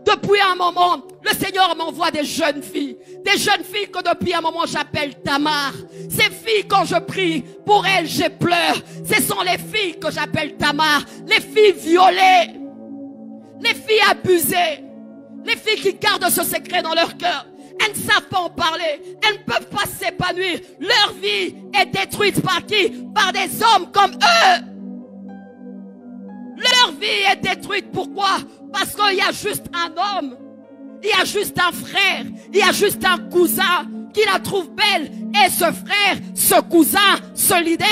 depuis un moment, le Seigneur m'envoie des jeunes filles. Des jeunes filles que depuis un moment j'appelle Tamar. Ces filles, quand je prie, pour elles, je pleure. Ce sont les filles que j'appelle Tamar. Les filles violées. Les filles abusées. Les filles qui gardent ce secret dans leur cœur. Elles ne savent pas en parler. Elles ne peuvent pas s'épanouir. Leur vie est détruite par qui? Par des hommes comme eux. Leur vie est détruite. Pourquoi? Parce qu'il y a juste un homme. Il y a juste un frère. Il y a juste un cousin qui la trouve belle. Et ce frère, ce cousin, ce leader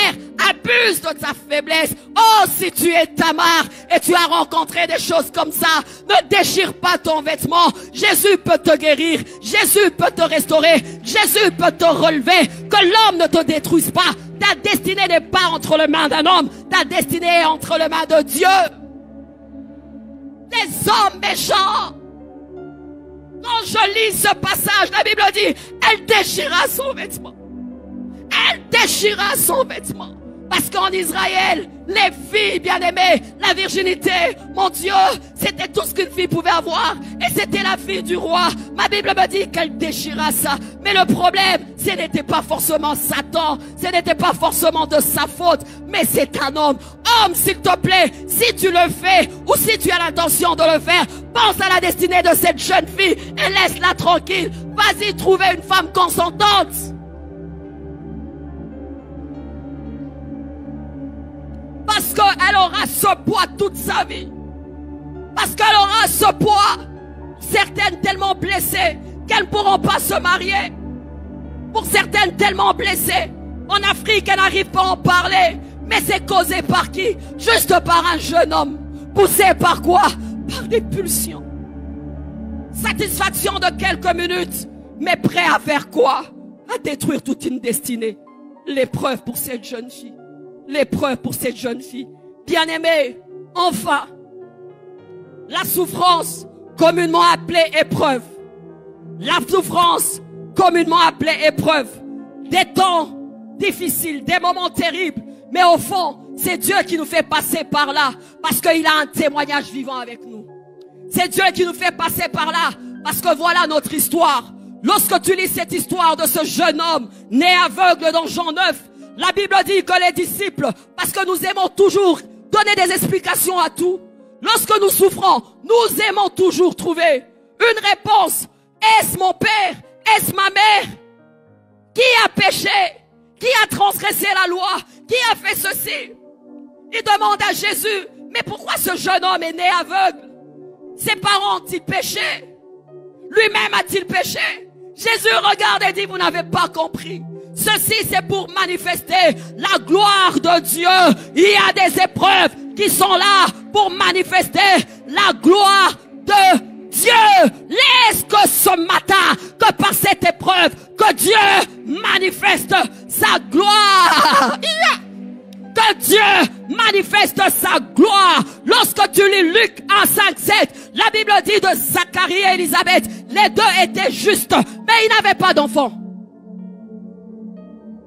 abuse de sa faiblesse. Oh, si tu es Tamar et tu as rencontré des choses comme ça, ne déchire pas ton vêtement. Jésus peut te guérir. Jésus peut te restaurer. Jésus peut te relever. Que l'homme ne te détruise pas. Ta destinée n'est pas entre les mains d'un homme. Ta destinée est entre les mains de Dieu. Les hommes méchants. Quand je lis ce passage, la Bible dit, elle déchira son vêtement. Elle déchira son vêtement. Parce qu'en Israël, les filles bien-aimées, la virginité, mon Dieu, c'était tout ce qu'une fille pouvait avoir. Et c'était la fille du roi. Ma Bible me dit qu'elle déchira ça. Mais le problème, ce n'était pas forcément Satan. Ce n'était pas forcément de sa faute. Mais c'est un homme. Homme, s'il te plaît, si tu le fais ou si tu as l'intention de le faire, pense à la destinée de cette jeune fille et laisse-la tranquille. Vas-y trouver une femme consentante. Parce qu'elle aura ce poids toute sa vie. Parce qu'elle aura ce poids. Certaines tellement blessées qu'elles ne pourront pas se marier. Pour certaines tellement blessées. En Afrique, elles n'arrivent pas à en parler. Mais c'est causé par qui? Juste par un jeune homme. Poussé par quoi? Par des pulsions. Satisfaction de quelques minutes. Mais prêt à faire quoi? À détruire toute une destinée. L'épreuve pour cette jeune fille. L'épreuve pour cette jeune fille. Bien-aimée, enfin, la souffrance communément appelée épreuve. La souffrance communément appelée épreuve. Des temps difficiles, des moments terribles. Mais au fond, c'est Dieu qui nous fait passer par là. Parce qu'il a un témoignage vivant avec nous. C'est Dieu qui nous fait passer par là. Parce que voilà notre histoire. Lorsque tu lis cette histoire de ce jeune homme né aveugle dans Jean 9, la Bible dit que les disciples, parce que nous aimons toujours donner des explications à tout, lorsque nous souffrons, nous aimons toujours trouver une réponse. Est-ce mon père? Est-ce ma mère? Qui a péché? Qui a transgressé la loi? Qui a fait ceci? Il demande à Jésus, mais pourquoi ce jeune homme est né aveugle? Ses parents ont-ils péché? Lui-même a-t-il péché? Jésus regarde et dit, vous n'avez pas compris. Ceci, c'est pour manifester la gloire de Dieu. Il y a des épreuves qui sont là pour manifester la gloire de Dieu. Laisse que ce matin, que par cette épreuve, que Dieu manifeste sa gloire. Que Dieu manifeste sa gloire. Lorsque tu lis Luc 1, 5, 7, la Bible dit de Zacharie et Élisabeth, les deux étaient justes, mais ils n'avaient pas d'enfants.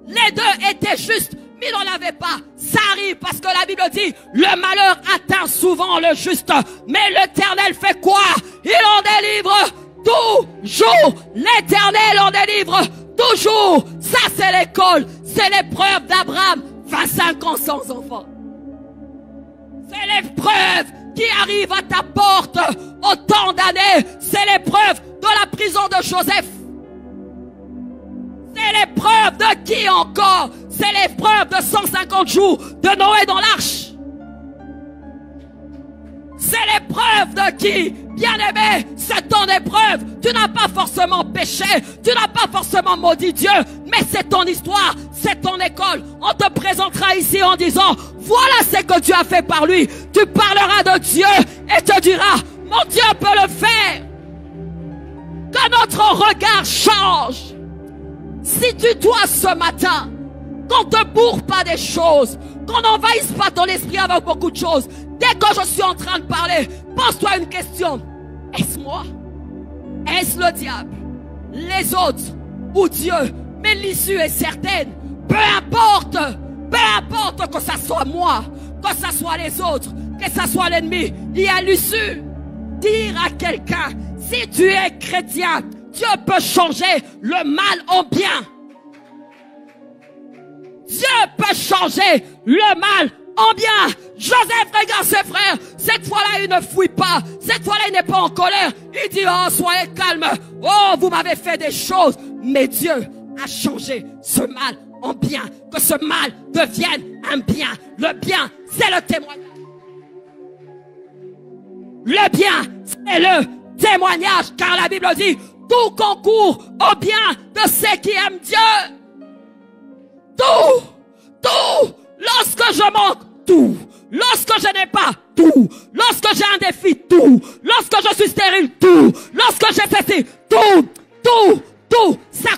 Les deux étaient justes, mais ils n'en avaient pas. Ça arrive parce que la Bible dit, le malheur atteint souvent le juste. Mais l'Éternel fait quoi? Il en délivre toujours. L'Éternel en délivre toujours. Ça, c'est l'école. C'est l'épreuve d'Abraham. 25 ans sans enfant. C'est l'épreuve qui arrive à ta porte autant d'années. C'est l'épreuve de la prison de Joseph. C'est l'épreuve de qui encore? C'est l'épreuve de 150 jours de Noé dans l'arche. C'est l'épreuve de qui? Bien-aimé, c'est ton épreuve. Tu n'as pas forcément péché. Tu n'as pas forcément maudit Dieu. Mais c'est ton histoire. C'est ton école. On te présentera ici en disant, voilà ce que Dieu a fait par lui. Tu parleras de Dieu et te diras, mon Dieu peut le faire. Que notre regard change. Si tu dois ce matin, qu'on ne te bourre pas des choses, qu'on n'envahisse pas ton esprit avec beaucoup de choses, dès que je suis en train de parler, pose-toi une question. Est-ce moi? Est-ce le diable? Les autres? Ou Dieu? Mais l'issue est certaine. Peu importe que ça soit moi, que ça soit les autres, que ça soit l'ennemi, il y a l'issue. dire à quelqu'un, si tu es chrétien, Dieu peut changer le mal en bien. Dieu peut changer le mal en bien. Joseph regarde ses frères. Cette fois-là, il ne fuit pas. Cette fois-là, il n'est pas en colère. Il dit, oh, soyez calme. Oh, vous m'avez fait des choses. Mais Dieu a changé ce mal en bien. Que ce mal devienne un bien. Le bien, c'est le témoignage. Le bien, c'est le témoignage. Car la Bible dit, tout concourt au bien de ceux qui aiment Dieu. Tout, lorsque je manque, tout, lorsque je n'ai pas, tout, lorsque j'ai un défi, tout, lorsque je suis stérile, tout, lorsque j'ai cessé, tout, ça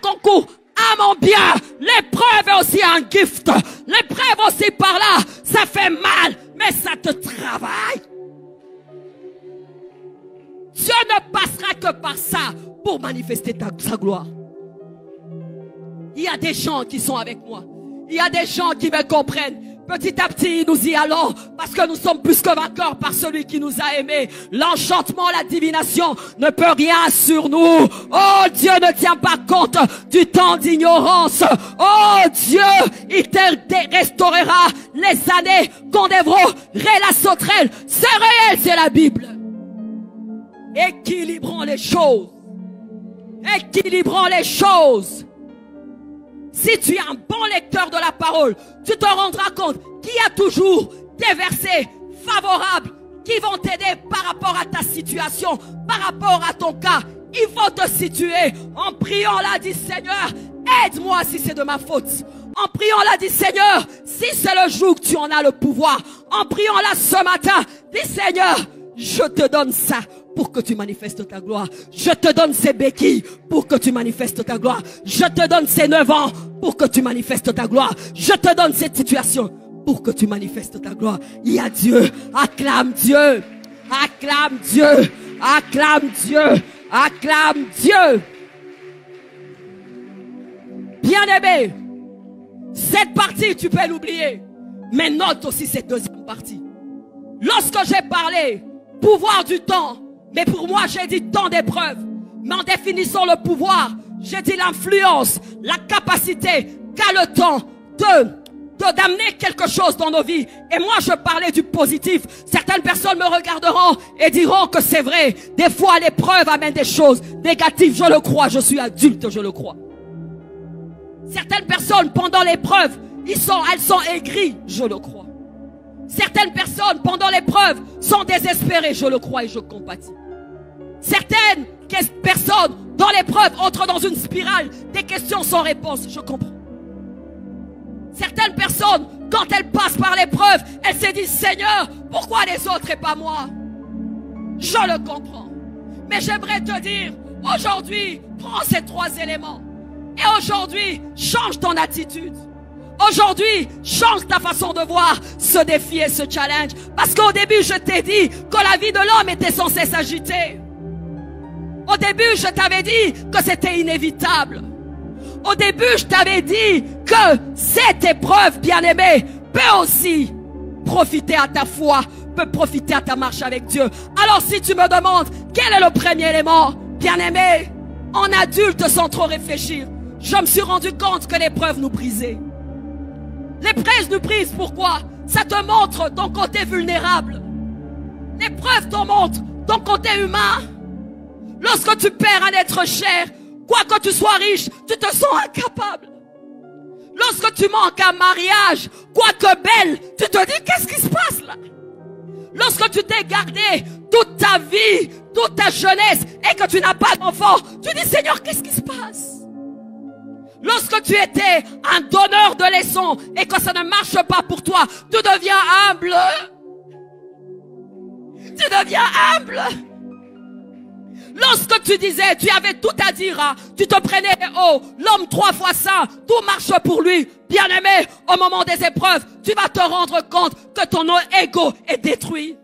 concourt à mon bien. L'épreuve est aussi un gift, l'épreuve aussi par là, ça fait mal, mais ça te travaille. Dieu ne passera que par ça pour manifester sa gloire. Il y a des gens qui sont avec moi. Il y a des gens qui me comprennent. Petit à petit, nous y allons parce que nous sommes plus que vainqueurs par celui qui nous a aimés. L'enchantement, la divination ne peut rien sur nous. Oh, Dieu ne tient pas compte du temps d'ignorance. Oh, Dieu, il te restaurera les années qu'on dévorerait la sauterelle. C'est réel, c'est la Bible. Équilibrons les choses. Équilibrons les choses. Si tu es un bon lecteur de la parole, tu te rendras compte qu'il y a toujours des versets favorables qui vont t'aider par rapport à ta situation, par rapport à ton cas. Il faut te situer en priant là, dis Seigneur, aide-moi si c'est de ma faute. En priant là, dis Seigneur, si c'est le jour que tu en as le pouvoir. En priant là ce matin, dis Seigneur, je te donne ça pour que tu manifestes ta gloire. Je te donne ces béquilles pour que tu manifestes ta gloire. Je te donne ces 9 ans pour que tu manifestes ta gloire. Je te donne cette situation pour que tu manifestes ta gloire. Il y a Dieu. Acclame Dieu. Acclame Dieu. Acclame Dieu. Acclame Dieu. Bien-aimé, cette partie, tu peux l'oublier. Mais note aussi cette deuxième partie. Lorsque j'ai parlé pouvoir du temps, mais pour moi, j'ai dit temps d'épreuve. Mais en définissant le pouvoir, j'ai dit l'influence, la capacité qu'a le temps d'amener quelque chose dans nos vies. Et moi, je parlais du positif. Certaines personnes me regarderont et diront que c'est vrai. Des fois, l'épreuve amène des choses négatives. Je le crois. Je suis adulte, je le crois. Certaines personnes, pendant l'épreuve, elles sont aigries. Je le crois. Certaines personnes, pendant l'épreuve, sont désespérées. Je le crois et je compatis. Certaines personnes, dans l'épreuve, entrent dans une spirale des questions sans réponse. Je comprends. Certaines personnes, quand elles passent par l'épreuve, elles se disent, Seigneur, pourquoi les autres et pas moi? Je le comprends. Mais j'aimerais te dire, aujourd'hui, prends ces 3 éléments. Et aujourd'hui, change ton attitude. Aujourd'hui, change ta façon de voir ce défi et ce challenge. Parce qu'au début, je t'ai dit que la vie de l'homme était censée s'agiter. Au début, je t'avais dit que c'était inévitable. Au début, je t'avais dit que cette épreuve, bien-aimée, peut aussi profiter à ta foi, peut profiter à ta marche avec Dieu. Alors si tu me demandes quel est le premier élément, bien-aimé, en adulte sans trop réfléchir, je me suis rendu compte que l'épreuve nous brisait. L'épreuve nous brise, pourquoi? Ça te montre ton côté vulnérable. L'épreuve te montre ton côté humain. Lorsque tu perds un être cher, quoi que tu sois riche, tu te sens incapable. Lorsque tu manques un mariage, quoique belle, tu te dis qu'est-ce qui se passe là? Lorsque tu t'es gardé toute ta vie, toute ta jeunesse et que tu n'as pas d'enfant, tu dis Seigneur, qu'est-ce qui se passe? Lorsque tu étais un donneur de leçons et que ça ne marche pas pour toi, tu deviens humble. Tu deviens humble. Lorsque tu disais, tu avais tout à dire, hein, tu te prenais haut, l'homme 3 fois saint, tout marche pour lui. Bien-aimé, au moment des épreuves, tu vas te rendre compte que ton ego est détruit.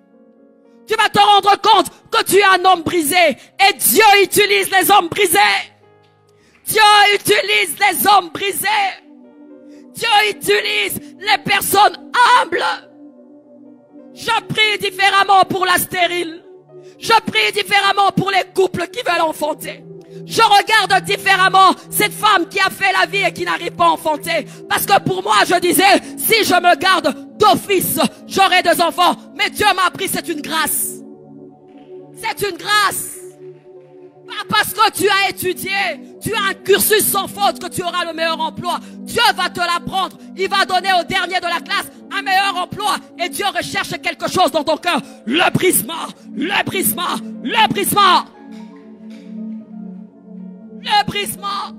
Tu vas te rendre compte que tu es un homme brisé et Dieu utilise les hommes brisés. Dieu utilise les hommes brisés. Dieu utilise les personnes humbles. Je prie différemment pour la stérile. Je prie différemment pour les couples qui veulent enfanter. Je regarde différemment cette femme qui a fait la vie et qui n'arrive pas à enfanter. Parce que pour moi, je disais, si je me garde d'office, j'aurai des enfants. Mais Dieu m'a appris, c'est une grâce. C'est une grâce. Pas parce que tu as étudié, tu as un cursus sans faute que tu auras le meilleur emploi. Dieu va te l'apprendre. Il va donner au dernier de la classe un meilleur emploi. Et Dieu recherche quelque chose dans ton cœur. Le brisement, le brisement, le brisement. Le brisement.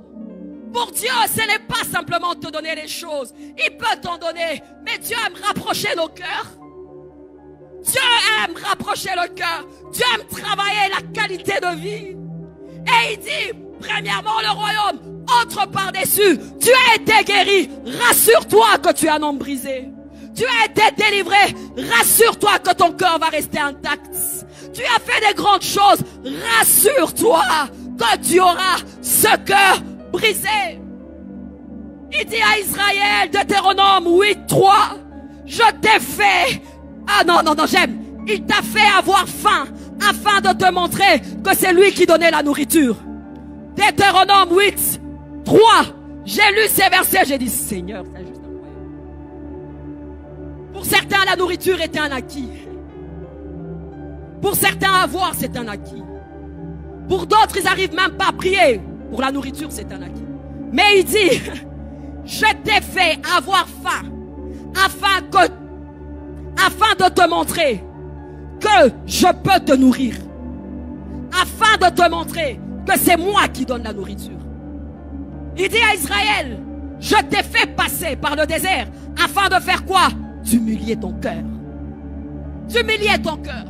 Pour Dieu, ce n'est pas simplement te donner les choses. Il peut t'en donner. Mais Dieu aime rapprocher nos cœurs. Dieu aime rapprocher le cœur. Dieu aime travailler la qualité de vie. Et il dit, premièrement, le royaume, entre par-dessus. Tu as été guéri. Rassure-toi que tu as un homme brisé. Tu as été délivré. Rassure-toi que ton cœur va rester intact. Tu as fait des grandes choses. Rassure-toi que tu auras ce cœur brisé. Il dit à Israël, Deutéronome 8:3, je t'ai fait... Ah non, j'aime. Il t'a fait avoir faim afin de te montrer que c'est lui qui donnait la nourriture. Deutéronome 8:3. J'ai lu ces versets, j'ai dit, Seigneur, c'est juste incroyable. Pour certains, la nourriture était un acquis. Pour certains, avoir, c'est un acquis. Pour d'autres, ils n'arrivent même pas à prier. Pour la nourriture, c'est un acquis. Mais il dit, je t'ai fait avoir faim afin de te montrer que je peux te nourrir. Afin de te montrer que c'est moi qui donne la nourriture. Il dit à Israël, je t'ai fait passer par le désert afin de faire quoi? D'humilier ton cœur. D'humilier ton cœur.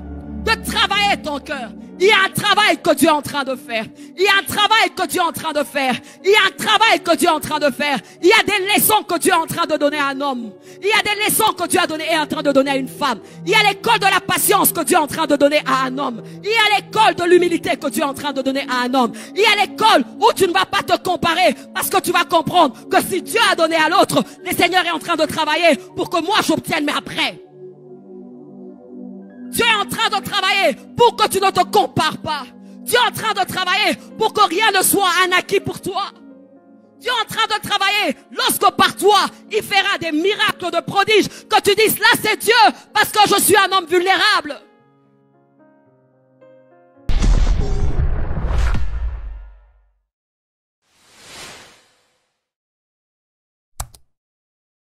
De travailler ton cœur. Il y a un travail que Dieu est en train de faire. Il y a un travail que Dieu est en train de faire. Il y a un travail que Dieu est en train de faire. Il y a des leçons que Dieu est en train de donner à un homme. Il y a des leçons que Dieu est en train de donner à une femme. Il y a l'école de la patience que Dieu est en train de donner à un homme. Il y a l'école de l'humilité que Dieu est en train de donner à un homme. Il y a l'école où tu ne vas pas te comparer parce que tu vas comprendre que si Dieu a donné à l'autre, le Seigneur est en train de travailler pour que moi j'obtienne mais après. Dieu est en train de travailler pour que tu ne te compares pas. Dieu est en train de travailler pour que rien ne soit un acquis pour toi. Dieu est en train de travailler lorsque par toi, il fera des miracles de prodiges. Que tu dises, là c'est Dieu parce que je suis un homme vulnérable.